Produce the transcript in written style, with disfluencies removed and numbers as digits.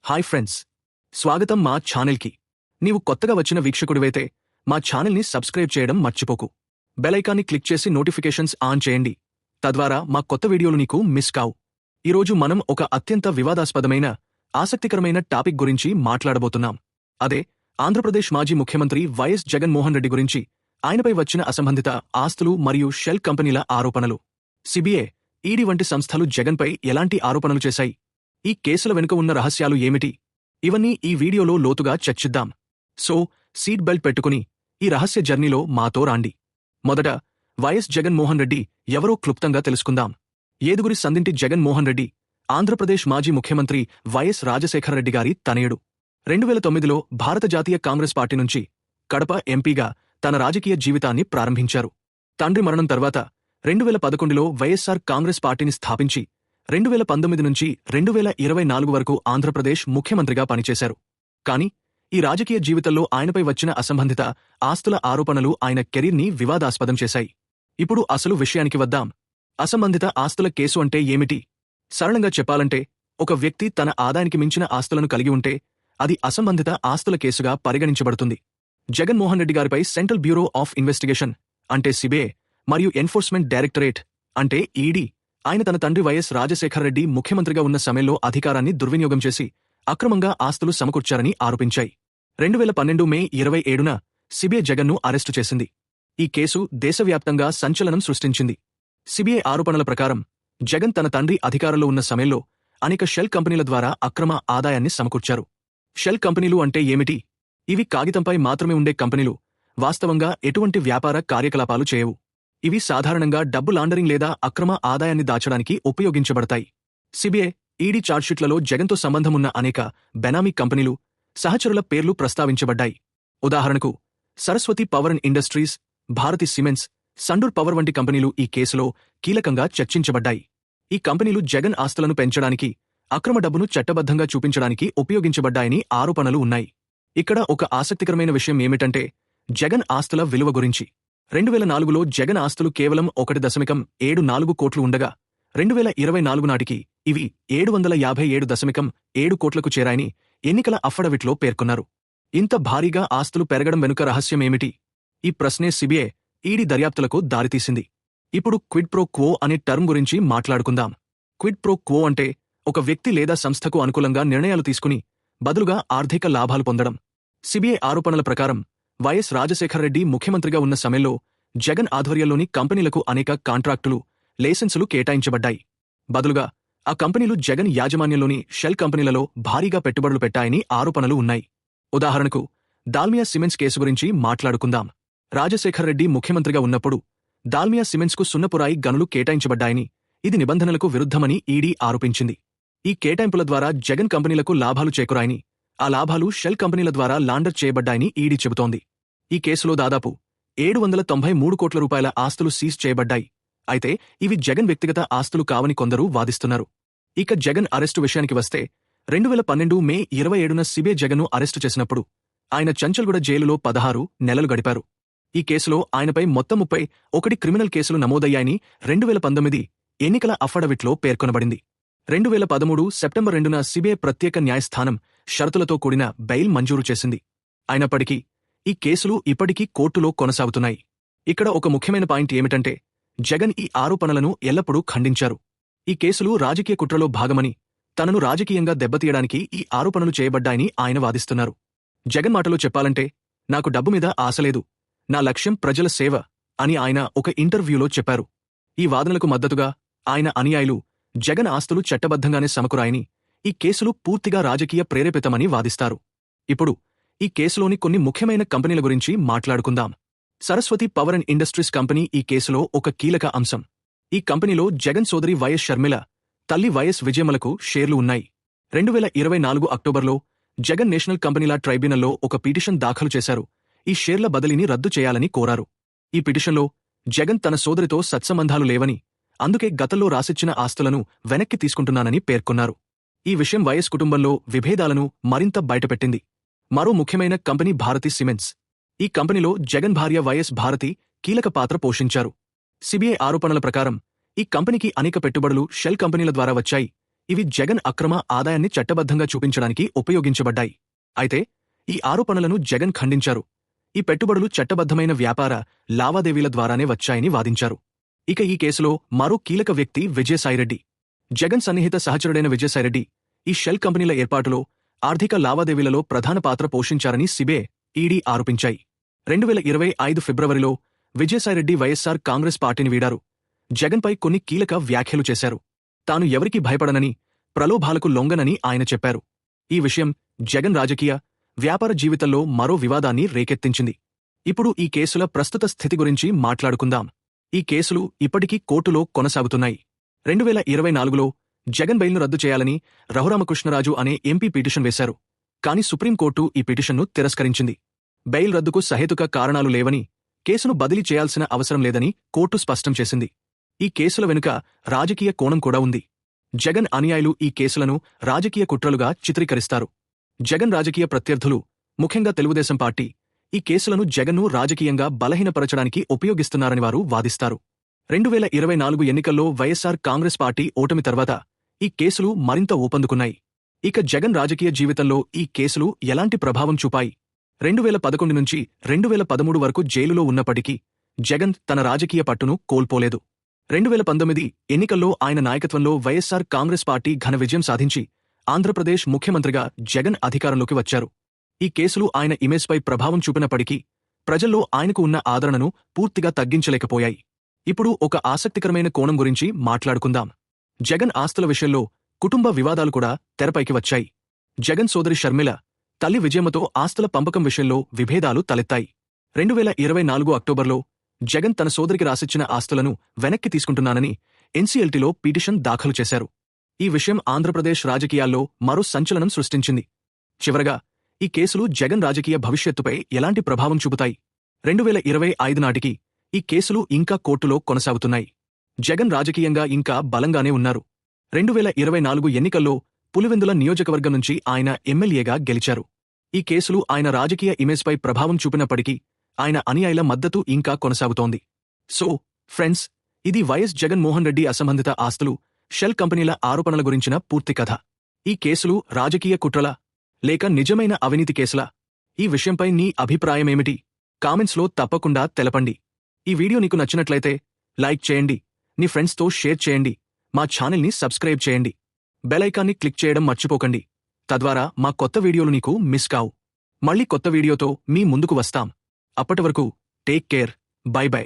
Hi friends, స్వాగతం మా ఛానల్కి. నీవు కొత్తగా వచ్చిన వీక్షకుడివైతే మా ఛానల్ని సబ్స్క్రైబ్ చేయడం మర్చిపోకు. బెల్ ఐకాన్ని క్లిక్ చేసి నోటిఫికేషన్స్ ఆన్ చేయండి. తద్వారా మా కొత్త వీడియోలు నీకు మిస్ కావు. ఈరోజు మనం ఒక అత్యంత వివాదాస్పదమైన, ఆసక్తికరమైన టాపిక్ గురించి మాట్లాడబోతున్నాం. అదే ఆంధ్రప్రదేశ్ మాజీ ముఖ్యమంత్రి వైఎస్ జగన్మోహన్ రెడ్డి గురించి, ఆయనపై వచ్చిన అసంబంధిత ఆస్తులు మరియు షెల్ కంపెనీల ఆరోపణలు. సిబిఐ, ఈడీ వంటి సంస్థలు జగన్పై ఎలాంటి ఆరోపణలు చేశాయి? ఈ కేసుల వెనుక ఉన్న రహస్యాలు ఏమిటి? ఇవన్నీ ఈ వీడియోలో లోతుగా చర్చిద్దాం. సో సీట్ బెల్ట్ పెట్టుకుని ఈ రహస్య జర్నీలో మాతో రాండి. మొదట వైఎస్ జగన్మోహన్ రెడ్డి ఎవరో క్లుప్తంగా తెలుసుకుందాం. ఏదుగురి సందింటి జగన్మోహన్ రెడ్డి ఆంధ్రప్రదేశ్ మాజీ ముఖ్యమంత్రి వైఎస్ రాజశేఖరరెడ్డి గారి తనయుడు. 2009లో భారత జాతీయ కాంగ్రెస్ పార్టీ నుంచి కడప ఎంపీగా తన రాజకీయ జీవితాన్ని ప్రారంభించారు. తండ్రి మరణం తర్వాత 2011లో వైఎస్సార్ కాంగ్రెస్ పార్టీని స్థాపించి 2019 నుంచి 2024 వరకు ఆంధ్రప్రదేశ్ ముఖ్యమంత్రిగా పనిచేశారు. కాని ఈ రాజకీయ జీవితంలో ఆయనపై వచ్చిన అసంబంధిత ఆస్తుల ఆరోపణలు ఆయన కెరీర్ని వివాదాస్పదం చేశాయి. ఇప్పుడు అసలు విషయానికి వద్దాం. అసంబంధిత ఆస్తుల కేసు అంటే ఏమిటి? సరళంగా చెప్పాలంటే, ఒక వ్యక్తి తన ఆదాయానికి మించిన ఆస్తులను కలిగి ఉంటే అది అసంబంధిత ఆస్తుల కేసుగా పరిగణించబడుతుంది. జగన్మోహన్ రెడ్డి గారిపై సెంట్రల్ బ్యూరో ఆఫ్ ఇన్వెస్టిగేషన్ అంటే సిబిఐ మరియు ఎన్ఫోర్స్మెంట్ డైరెక్టరేట్ అంటే ఈడీ ఆయన తన తండ్రి వైఎస్ రాజశేఖరరెడ్డి ముఖ్యమంత్రిగా ఉన్న సమయంలో అధికారాన్ని దుర్వినియోగం చేసి అక్రమంగా ఆస్తులు సమకూర్చారని ఆరోపించాయి. 2012 మే 27న సిబిఐ జగన్ను అరెస్టు చేసింది. ఈ కేసు దేశవ్యాప్తంగా సంచలనం సృష్టించింది. సిబిఐ ఆరోపణల ప్రకారం జగన్ తన తండ్రి అధికారంలో ఉన్న సమయంలో అనేక షెల్ కంపెనీల ద్వారా అక్రమ ఆదాయాన్ని సమకూర్చారు. షెల్ కంపెనీలు అంటే ఏమిటి? ఇవి కాగితంపై మాత్రమే ఉండే కంపెనీలు, వాస్తవంగా ఎటువంటి వ్యాపార కార్యకలాపాలు చేయవు. ఇవి సాధారణంగా డబ్బు లాండరింగ్ లేదా అక్రమ ఆదాయాన్ని దాచడానికి ఉపయోగించబడతాయి. సిబిఐ, ఈడీ చార్జ్షీట్లలో జగన్తో సంబంధమున్న అనేక బెనామీ కంపెనీలు, సహచరుల పేర్లు ప్రస్తావించబడ్డాయి. ఉదాహరణకు Saraswati power and industries, Bharathi cements, Sandur power వంటి కంపెనీలు ఈ కేసులో కీలకంగా చర్చించబడ్డాయి. ఈ కంపెనీలు జగన్ ఆస్తులను పెంచడానికి, అక్రమ డబ్బును చట్టబద్ధంగా చూపించడానికి ఉపయోగించబడ్డాయని ఆరోపణలు ఉన్నాయి. ఇక్కడ ఒక ఆసక్తికరమైన విషయం ఏమిటంటే, జగన్ ఆస్తుల విలువ గురించి. 2004లో జగన్ ఆస్తులు కేవలం 1.74 కోట్లు ఉండగా 2024 నాటికి ఇవి 757.7 కోట్లకు చేరాయని ఎన్నికల అఫిడవిట్లో పేర్కొన్నారు. ఇంత భారీగా ఆస్తులు పెరగడం వెనుక రహస్యమేమిటి? ఈ ప్రశ్నే సిబిఐ, ఈడీ దర్యాప్తులకు దారితీసింది. ఇప్పుడు క్విడ్ ప్రో క్వో అనే టర్మ్ గురించి మాట్లాడుకుందాం. క్విడ్ ప్రో క్వో అంటే ఒక వ్యక్తి లేదా సంస్థకు అనుకూలంగా నిర్ణయాలు తీసుకుని బదులుగా ఆర్థిక లాభాలు పొందడం. సిబిఐ ఆరోపణల ప్రకారం వైఎస్ రాజశేఖరరెడ్డి ముఖ్యమంత్రిగా ఉన్న సమయంలో జగన్ ఆధ్వర్యంలోని కంపెనీలకు అనేక కాంట్రాక్టులు, లైసెన్సులు కేటాయించబడ్డాయి. బదులుగా ఆ కంపెనీలు జగన్ యాజమాన్యంలోని షెల్ కంపెనీలలో భారీగా పెట్టుబడులు పెట్టాయని ఆరోపణలు ఉన్నాయి. ఉదాహరణకు దాల్మియా సిమెంట్స్ కేసు గురించి మాట్లాడుకుందాం. రాజశేఖరరెడ్డి ముఖ్యమంత్రిగా ఉన్నప్పుడు దాల్మియా సిమెంట్స్కు సున్నపురాయి గనులు కేటాయించబడ్డాయని, ఇది నిబంధనలకు విరుద్ధమని ఈడీ ఆరోపించింది. ఈ కేటాయింపుల ద్వారా జగన్ కంపెనీలకు లాభాలు చేకూరాయని, ఆ లాభాలు షెల్ కంపెనీల ద్వారా లాండర్ చేయబడ్డాయని ఈడీ చెబుతోంది. ఈ కేసులో దాదాపు 793 కోట్ల రూపాయల ఆస్తులు సీజ్ చేయబడ్డాయి. అయితే ఇవి జగన్ వ్యక్తిగత ఆస్తులు కావని కొందరు వాదిస్తున్నారు. ఇక జగన్ అరెస్టు విషయానికి వస్తే 2012 మే 27న సిబిఐ జగన్ను అరెస్టు చేసినప్పుడు ఆయన చంచల్గూడ జైలులో 16 నెలలు గడిపారు. ఈ కేసులో ఆయనపై మొత్తం 31 క్రిమినల్ కేసులు నమోదయ్యాయని 2019 ఎన్నికల అఫిడవిట్లో పేర్కొనబడింది. 2013 సెప్టెంబర్ 2న సిబిఐ ప్రత్యేక న్యాయస్థానం షరతులతో కూడిన బెయిల్ మంజూరు చేసింది. అయినప్పటికీ ఈ కేసులు ఇప్పటికీ కోర్టులో కొనసాగుతున్నాయి. ఇక్కడ ఒక ముఖ్యమైన పాయింట్ ఏమిటంటే, జగన్ ఈ ఆరోపణలను ఎల్లప్పుడూ ఖండించారు. ఈ కేసులు రాజకీయ కుట్రలో భాగమని, తనను రాజకీయంగా దెబ్బతీయడానికి ఈ ఆరోపణలు చేయబడ్డాయని ఆయన వాదిస్తున్నారు. జగన్ మాటలో చెప్పాలంటే, నాకు డబ్బు మీద ఆశలేదు, నా లక్ష్యం ప్రజల సేవ అని ఆయన ఒక ఇంటర్వ్యూలో చెప్పారు. ఈ వాదనలకు మద్దతుగా ఆయన అనుయాయులు జగన్ ఆస్తులు చట్టబద్ధంగానే సమకూరాయని, ఈ కేసులు పూర్తిగా రాజకీయ ప్రేరేపితమని వాదిస్తారు. ఇప్పుడు ఈ కేసులోని కొన్ని ముఖ్యమైన కంపెనీల గురించి మాట్లాడుకుందాం. Saraswati power and industries company ఈ కేసులో ఒక కీలక అంశం. ఈ కంపెనీలో జగన్ సోదరి వైఎస్ షర్మిల, తల్లి వైఎస్ విజయమ్మలకు షేర్లు ఉన్నాయి. 2024 అక్టోబర్లో జగన్ నేషనల్ కంపెనీల ట్రైబ్యునల్లో ఒక పిటిషన్ దాఖలు చేశారు. ఈ షేర్ల బదిలీని రద్దు చేయాలని కోరారు. ఈ పిటిషన్లో జగన్ తన సోదరితో సత్సంబంధాలు లేవని, అందుకే గతంలో రాసిచ్చిన ఆస్తులను వెనక్కి తీసుకుంటున్నానని పేర్కొన్నారు. ఈ విషయం వైఎస్ కుటుంబంలో విభేదాలను మరింత బయటపెట్టింది. మరో ముఖ్యమైన కంపెనీ భారతి సిమెంట్స్. ఈ కంపెనీలో జగన్ భార్య వైఎస్ భారతి కీలక పాత్ర పోషించారు. సిబిఐ ఆరోపణల ప్రకారం ఈ కంపెనీకి అనేక పెట్టుబడులు షెల్ కంపెనీల ద్వారా వచ్చాయి. ఇవి జగన్ అక్రమ ఆదాయాన్ని చట్టబద్ధంగా చూపించడానికి ఉపయోగించబడ్డాయి. అయితే ఈ ఆరోపణలను జగన్ ఖండించారు. ఈ పెట్టుబడులు చట్టబద్ధమైన వ్యాపార లావాదేవీల ద్వారానే వచ్చాయని వాదించారు. ఇక ఈ కేసులో మరో కీలక వ్యక్తి విజయసాయిరెడ్డి. జగన్ సన్నిహిత సహచరుడైన విజయసాయిరెడ్డి ఈ షెల్ కంపెనీల ఏర్పాటులో, ఆర్థిక లావాదేవీలలో ప్రధాన పాత్ర పోషించారని సిబిఐ, ఈడీ ఆరోపించాయి. 2025 ఫిబ్రవరిలో విజయసాయిరెడ్డి వైఎస్సార్ కాంగ్రెస్ పార్టీని వీడారు. జగన్పై కొన్ని కీలక వ్యాఖ్యలు చేశారు. తాను ఎవరికీ భయపడనని, ప్రలోభాలకు లొంగనని ఆయన చెప్పారు. ఈ విషయం జగన్ రాజకీయ, వ్యాపార జీవితంలో మరో వివాదాన్ని రేకెత్తించింది. ఇప్పుడు ఈ కేసుల ప్రస్తుత స్థితి గురించి మాట్లాడుకుందాం. ఈ కేసులు ఇప్పటికీ కోర్టులో కొనసాగుతున్నాయి. 2024లో జగన్ బెయిల్ను రద్దు చేయాలని రఘురామకృష్ణరాజు అనే ఎంపీ పిటిషన్ వేశారు. కాని సుప్రీంకోర్టు ఈ పిటిషన్ను తిరస్కరించింది. బెయిల్ రద్దుకు సహేతుక కారణాలు లేవని, కేసును బదిలీ చేయాల్సిన అవసరం లేదని కోర్టు స్పష్టం చేసింది. ఈ కేసుల వెనుక రాజకీయ కోణం కూడా ఉంది. జగన్ అనుయాయులు ఈ కేసులను రాజకీయ కుట్రలుగా చిత్రీకరిస్తారు. జగన్ రాజకీయ ప్రత్యర్థులు, ముఖ్యంగా తెలుగుదేశం పార్టీ, ఈ కేసులను జగన్ను రాజకీయంగా బలహీనపరచడానికి ఉపయోగిస్తున్నారని వారు వాదిస్తారు. 2024 ఎన్నికల్లో వైఎస్సార్ కాంగ్రెస్ పార్టీ ఓటమి తర్వాత ఈ కేసులు మరింత ఊపందుకున్నాయి. ఇక జగన్ రాజకీయ జీవితంలో ఈ కేసులు ఎలాంటి ప్రభావం చూపాయి? 2011 నుంచి 2013 వరకు జైలులో ఉన్నప్పటికీ జగన్ తన రాజకీయ పట్టును కోల్పోలేదు. 2019 ఎన్నికల్లో ఆయన నాయకత్వంలో వైఎస్సార్ కాంగ్రెస్ పార్టీ ఘన విజయం సాధించి ఆంధ్రప్రదేశ్ ముఖ్యమంత్రిగా జగన్ అధికారంలోకి వచ్చారు. ఈ కేసులు ఆయన ఇమేజ్పై ప్రభావం చూపినప్పటికీ ప్రజల్లో ఆయనకు ఉన్న ఆదరణను పూర్తిగా తగ్గించలేకపోయాయి. ఇప్పుడు ఒక ఆసక్తికరమైన కోణం గురించి మాట్లాడుకుందాం. జగన్ ఆస్తుల విషయంలో కుటుంబ వివాదాలు కూడా తెరపైకి వచ్చాయి. జగన్ సోదరి షర్మిల, తల్లి విజయమ్మతో ఆస్తుల పంపకం విషయంలో విభేదాలు తలెత్తాయి. 2024 అక్టోబర్లో జగన్ తన సోదరికి రాసిచ్చిన ఆస్తులను వెనక్కి తీసుకుంటున్నానని ఎన్సీఎల్టీలో పిటిషన్ దాఖలు చేశారు. ఈ విషయం ఆంధ్రప్రదేశ్ రాజకీయాల్లో మరో సంచలనం సృష్టించింది. చివరగా ఈ కేసులు జగన్ రాజకీయ భవిష్యత్తుపై ఎలాంటి ప్రభావం చూపుతాయి? 2025 నాటికి ఈ కేసులు ఇంకా కోర్టులో కొనసాగుతున్నాయి. జగన్ రాజకీయంగా ఇంకా బలంగానే ఉన్నారు. 2024 ఎన్నికల్లో పులివెందుల నియోజకవర్గం నుంచి ఆయన ఎమ్మెల్యేగా గెలిచారు. ఈ కేసులు ఆయన రాజకీయ ఇమేజ్పై ప్రభావం చూపినప్పటికీ ఆయన అనుయాయుల మద్దతు ఇంకా కొనసాగుతోంది. సో ఫ్రెండ్స్, ఇది వైఎస్ జగన్మోహన్ రెడ్డి అసంబంధిత ఆస్తులు, షెల్ కంపెనీల ఆరోపణల గురించిన పూర్తి కథ. ఈ కేసులు రాజకీయ కుట్రలా, లేక నిజమైన అవినీతి కేసులా? ఈ విషయంపై నీ అభిప్రాయమేమిటి? కామెంట్స్లో తప్పకుండా తెలపండి. ఈ వీడియో నీకు నచ్చినట్లయితే లైక్ చేయండి, నీ ఫ్రెండ్స్తో షేర్ చేయండి, మా ఛానల్ని సబ్స్క్రైబ్ చేయండి, బెల్ ఐకాన్ని క్లిక్ చేయడం మర్చిపోకండి. తద్వారా మా కొత్త వీడియోలు నీకు మిస్ కావు. మళ్ళీ కొత్త వీడియోతో మీ ముందుకు వస్తాం. అప్పటివరకు టేక్ కేర్, బై బై.